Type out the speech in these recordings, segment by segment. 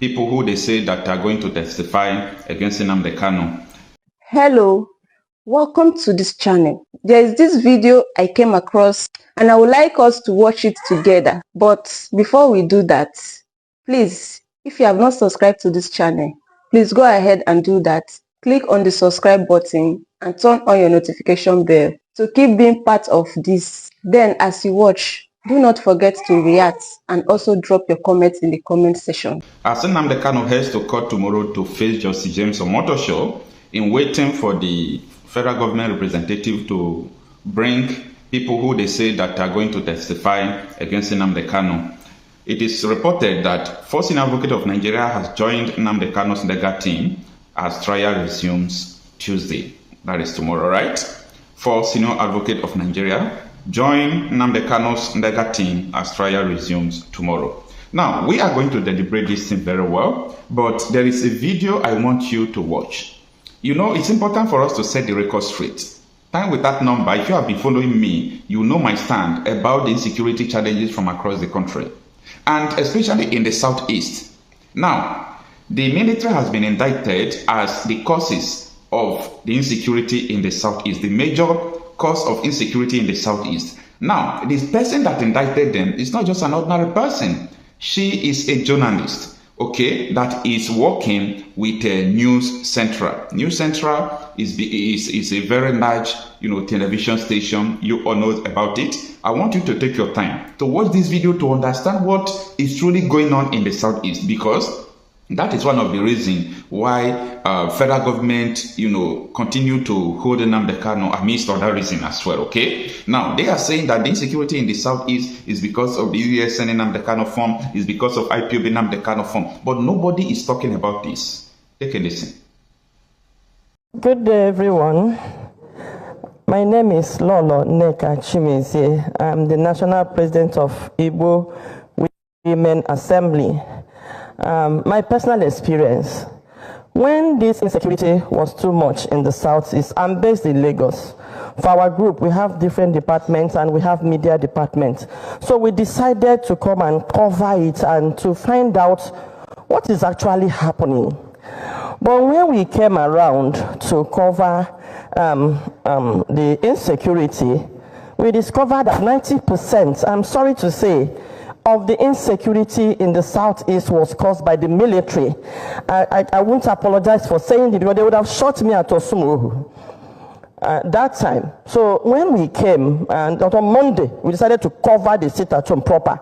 people who they say that are going to testify against Nnamdi Kanu. Hello, welcome to this channel. There is this video I came across and I would like us to watch it together. But before we do that, please, if you have not subscribed to this channel, please go ahead and do that. Click on the subscribe button and turn on your notification bell to keep being part of this. Then as you watch, do not forget to react and also drop your comments in the comment section. As Nnamdi Kanu heads to court tomorrow to face Justice James Omotosho in waiting for the federal government representative to bring people who they say that are going to testify against Nnamdi Kanu, it is reported that First Senior Advocate of Nigeria has joined Nnamdi Kanu's legal team as trial resumes Tuesday. That is tomorrow, right? First Senior Advocate of Nigeria join Nnamdi Kanu's legal team as trial resumes tomorrow. Now, we are going to deliberate this thing very well, but there is a video I want you to watch. You know, it's important for us to set the record straight. Time with that number, if you have been following me, you know my stand about the insecurity challenges from across the country, and especially in the southeast. Now, the military has been indicted as the causes of the insecurity in the southeast, the major cause of insecurity in the southeast. Now, this person that indicted them is not just an ordinary person. She is a journalist, okay, that is working with News Central. News Central is a very large, television station. You all know about it. I want you to take your time to watch this video to understand what is truly going on in the southeast, because that is one of the reasons why federal government, continue to hold Nnamdi Kanu amidst other reasons as well, okay? Now, they are saying that the insecurity in the southeast is because of the USN Nnamdi Kanu form, is because of IPOB Nnamdi Kanu form, but nobody is talking about this. Take a listen. Good day, everyone. My name is Lolo Neka Chimeze. I'm the National President of Igbo Women Assembly. My personal experience, when this insecurity was too much in the southeast, I'm based in Lagos. For our group, we have different departments and we have media departments. So we decided to come and cover it and to find out what is actually happening. But when we came around to cover the insecurity, we discovered that 90%, I'm sorry to say, of the insecurity in the southeast was caused by the military. I won't apologize for saying it, because they would have shot me at Osumuhu that time. So when we came, and on Monday, we decided to cover the sit-at-home proper.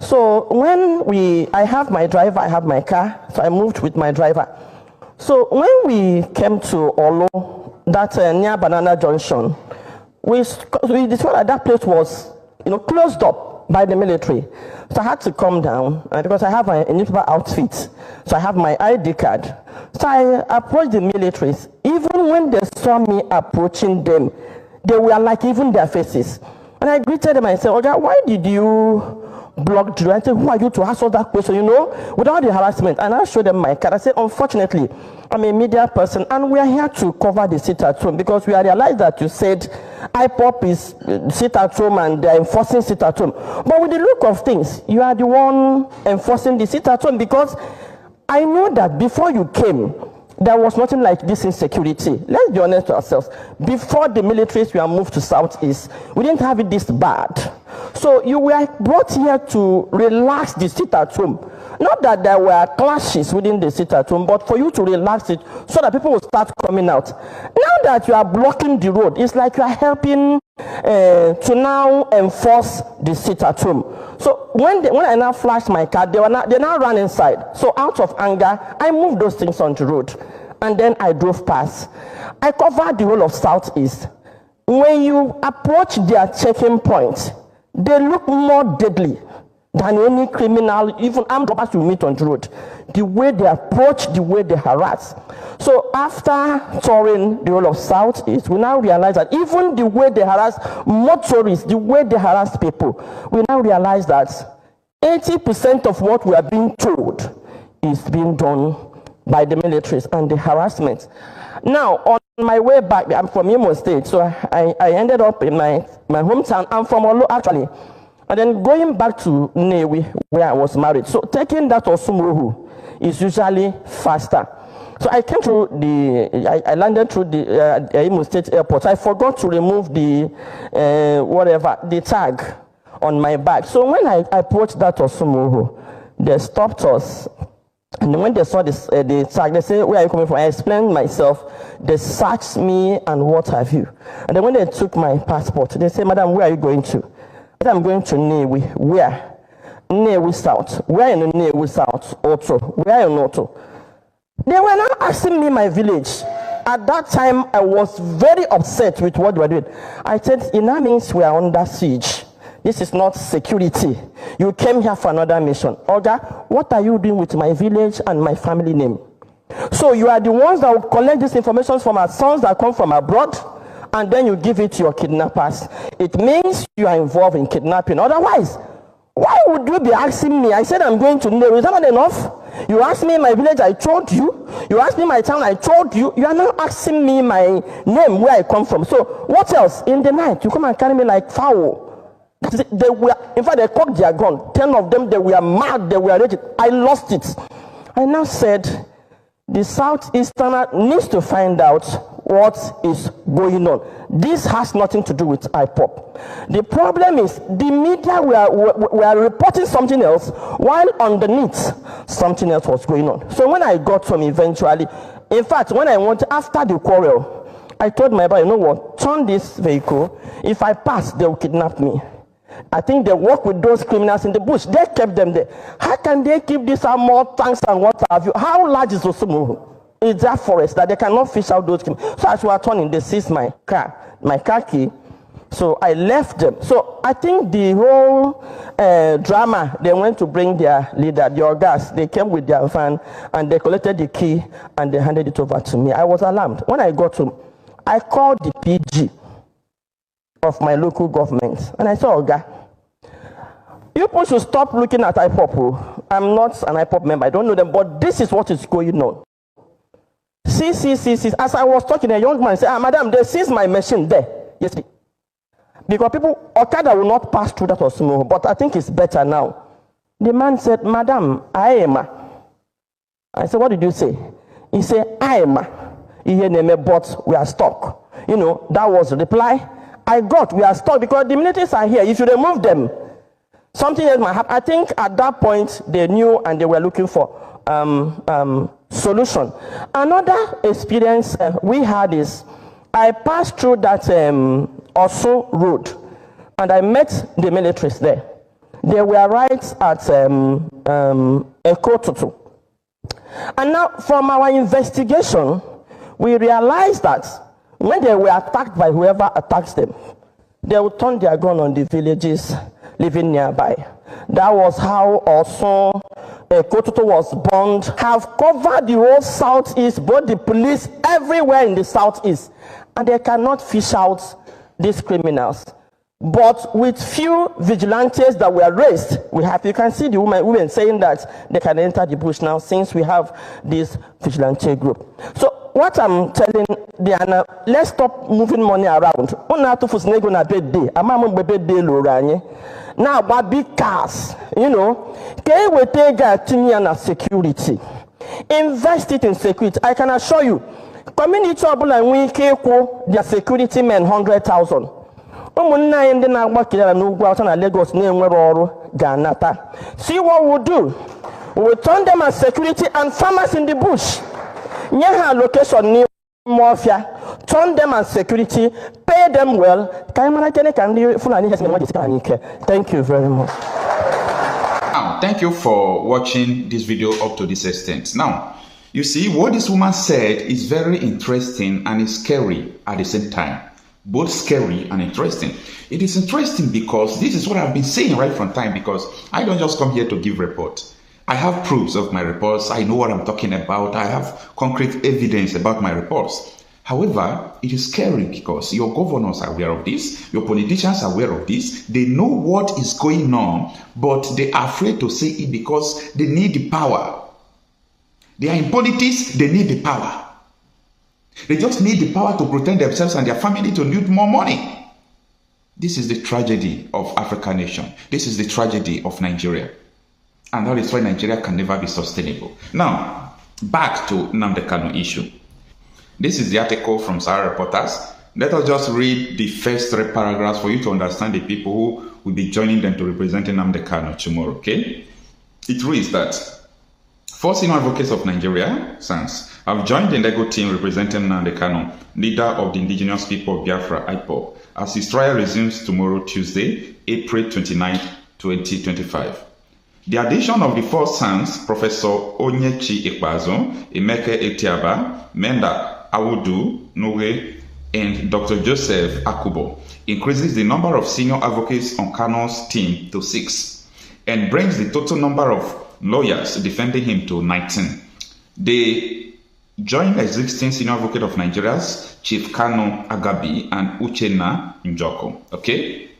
So when I have my driver, I have my car, so I moved with my driver. So when we came to Olo, that near Banana Junction, we discovered that place was, closed up by the military. So I had to come down because I have a newspaper outfit. So I have my ID card. So I approached the militaries. Even when they saw me approaching them, they were like, even their faces. And I greeted them and I said, Oga, why did you block Drew? I said, who are you to ask all that question, without the harassment? And I showed them my card. I said, unfortunately, I'm a media person and we are here to cover the sit-at-home, because we realized that you said IPOP is sit-at-home and they're enforcing sit-at-home. But with the look of things, you are the one enforcing the sit-at-home, because I know that before you came, there was nothing like this insecurity. Let's be honest to ourselves. Before the militaries were moved to Southeast, we didn't have it this bad. So you were brought here to relax the sit-at-home. Not that there were clashes within the sit-at-home, but for you to relax it so that people will start coming out. Now that you are blocking the road, it's like you are helping to now enforce the sit-at-home. So when I now flashed my car, they now ran inside. So out of anger, I moved those things on the road, and then I drove past. I covered the whole of Southeast. When you approach their checking point, they look more deadly than any criminal, even armed robbers you meet on the road. The way they approach, the way they harass. So after touring the whole of Southeast, we now realize that even the way they harass motorists, the way they harass people, we now realize that 80% of what we are being told is being done by the militaries and the harassment. Now, on my way back, I'm from Imo State, so I ended up in my hometown. I'm from Olo, actually. And then going back to Nnewi, where I was married. So taking that Osumuhu, is usually faster. So I came through I landed through the Imo State Airport. I forgot to remove the the tag on my bag. So when I approached that Osumuhu, they stopped us. And when they saw this, the tag, they said, "Where are you coming from?" I explained myself. They searched me and what have you. And then when they took my passport, they said, "Madam, where are you going to?" I said, "I'm going to Nnewi." "Where?" "Nnewi South." "Where in Nnewi South?" "Oto." "Where in Oto?" They were now asking me my village. At that time, I was very upset with what they were doing. I said, "It now means we are under siege. This is not security. You came here for another mission. Oga, what are you doing with my village and my family name? So you are the ones that will collect this information from our sons that come from abroad, and then you give it to your kidnappers. It means you are involved in kidnapping. Otherwise, why would you be asking me?" I said, "I'm going to Nnewi." Is that not enough? You asked me my village, I told you. You asked me my town, I told you. You are now asking me my name, where I come from. So what else? In the night, you come and carry me like fowl. They were, in fact, they cocked their gun. 10 of them, they were mad, they were raging. I lost it. I now said, the Southeasterner needs to find out what is going on. This has nothing to do with IPOP. The problem is the media were reporting something else, while underneath something else was going on. So when I got home eventually, in fact, when I went after the quarrel, I told my brother, "You know what, turn this vehicle. If I pass, they will kidnap me." I think they work with those criminals in the bush. They kept them there. How can they keep these more tanks and what have you? How large is Osumuhu? It's that forest that they cannot fish out those criminals. So as we were turning, they seized my car key. So I left them. So I think the whole drama, they went to bring their leader, the Ogas. They came with their van and they collected the key and they handed it over to me. I was alarmed. When I got home, I called the PG of my local government and I said, "Oga, you people should stop looking at IPOP. I'm not an IPOP member. I don't know them, but this is what is going on. See. As I was talking, a young man said, "Madam, they seized my machine there." Yes, because people, Okada will not pass through that Osumuhu, but I think it's better now. The man said, "Madam, I am." I said, "What did you say?" He said, "I am. But we are stuck." You know, that was the reply I got. We are stuck because the militaries are here. If you remove them, something else might happen. I think at that point they knew and they were looking for solution. Another experience we had is I passed through that Osun road and I met the militaries there. They were right at Ekotutu. And now from our investigation, we realized that when they were attacked by whoever attacks them, they would turn their gun on the villages living nearby. That was how also Ekotutu was burned. Have covered the whole southeast, both the police everywhere in the southeast, and they cannot fish out these criminals. But with few vigilantes that were raised, you can see the women saying that they can enter the bush now since we have this vigilante group. So what I'm telling Diana, let's stop moving money around. Now, but big cars, you know, security. Invest it in security. I can assure you, community trouble and we their security men 100,000. See what we'll do. We'll turn them as security and farmers in the bush. Nyaha location near mafia. Turn them as security, pay them well. Thank you very much. Now, thank you for watching this video up to this extent. Now, you see, what this woman said is very interesting and is scary at the same time. Both scary and interesting. It is interesting because this is what I've been saying right from time, because I don't just come here to give reports. I have proofs of my reports. I know what I'm talking about. I have concrete evidence about my reports. However, it is scary because your governors are aware of this, your politicians are aware of this, they know what is going on, but they are afraid to say it because they need the power. They are in politics, they need the power. They just need the power to protect themselves and their family to need more money. This is the tragedy of African nation. This is the tragedy of Nigeria. And that is why Nigeria can never be sustainable. Now, back to Nnamdi Kanu issue. This is the article from Sahara Reporters. Let us just read the first 3 paragraphs for you to understand the people who will be joining them to represent Nnamdi Kanu tomorrow, okay? It reads that 4 senior advocates of Nigeria, SANS, have joined the legal team representing Nnamdi Kanu, leader of the indigenous people of Biafra, IPOB, as his trial resumes tomorrow, Tuesday, April 29, 2025. The addition of the 4 SANS, Professor Onyechi Ikpeazu, Emeke Etiaba, Menda Awudu Nuwe, and Dr. Joseph Akubo, increases the number of senior advocates on Kanu's team to 6 and brings the total number of lawyers defending him to 19. They join existing senior advocate of Nigeria's Chief Kanu Agabi and Uchenna Njoko. Okay?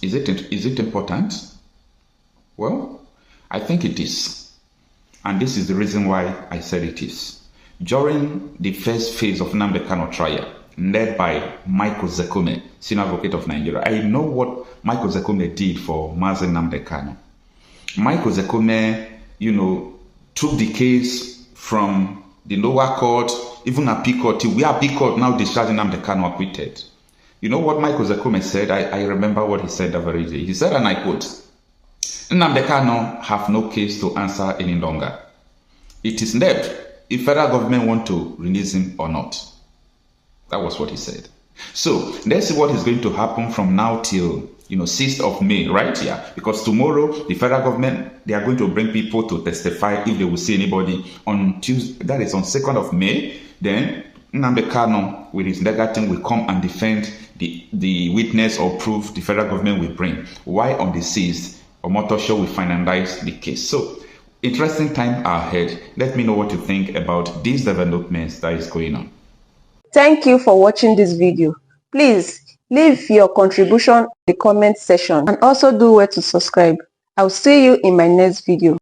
Is it important? Well, I think it is. And this is the reason why I said it is. During the first phase of Nnamdi Kanu trial, led by Michael Zekome, senior advocate of Nigeria, I know what Michael Zekome did for Mazi Nnamdi Kanu. Michael Zekome, took the case from the lower court, even appeal court, till we are appeal court now discharging Nnamdi Kanu acquitted. You know what Michael Zekome said? I remember what he said that very day. He said, and I quote, Nnamdi Kanu have no case to answer any longer. It is left if federal government want to release him or not. That was what he said. So let's see what is going to happen from now till 6th of May, right here. Because tomorrow, the federal government, they are going to bring people to testify if they will see anybody on Tuesday. That is on 2nd of May. Then Nnamdi Kanu, with his legal team, will come and defend the witness or proof the federal government will bring. Why on the 6th, Omotosho will finalize the case. So, interesting time ahead. Let me know what you think about these developments that is going on. Thank you for watching this video. Please leave your contribution in the comment section and also do well to subscribe. I'll see you in my next video.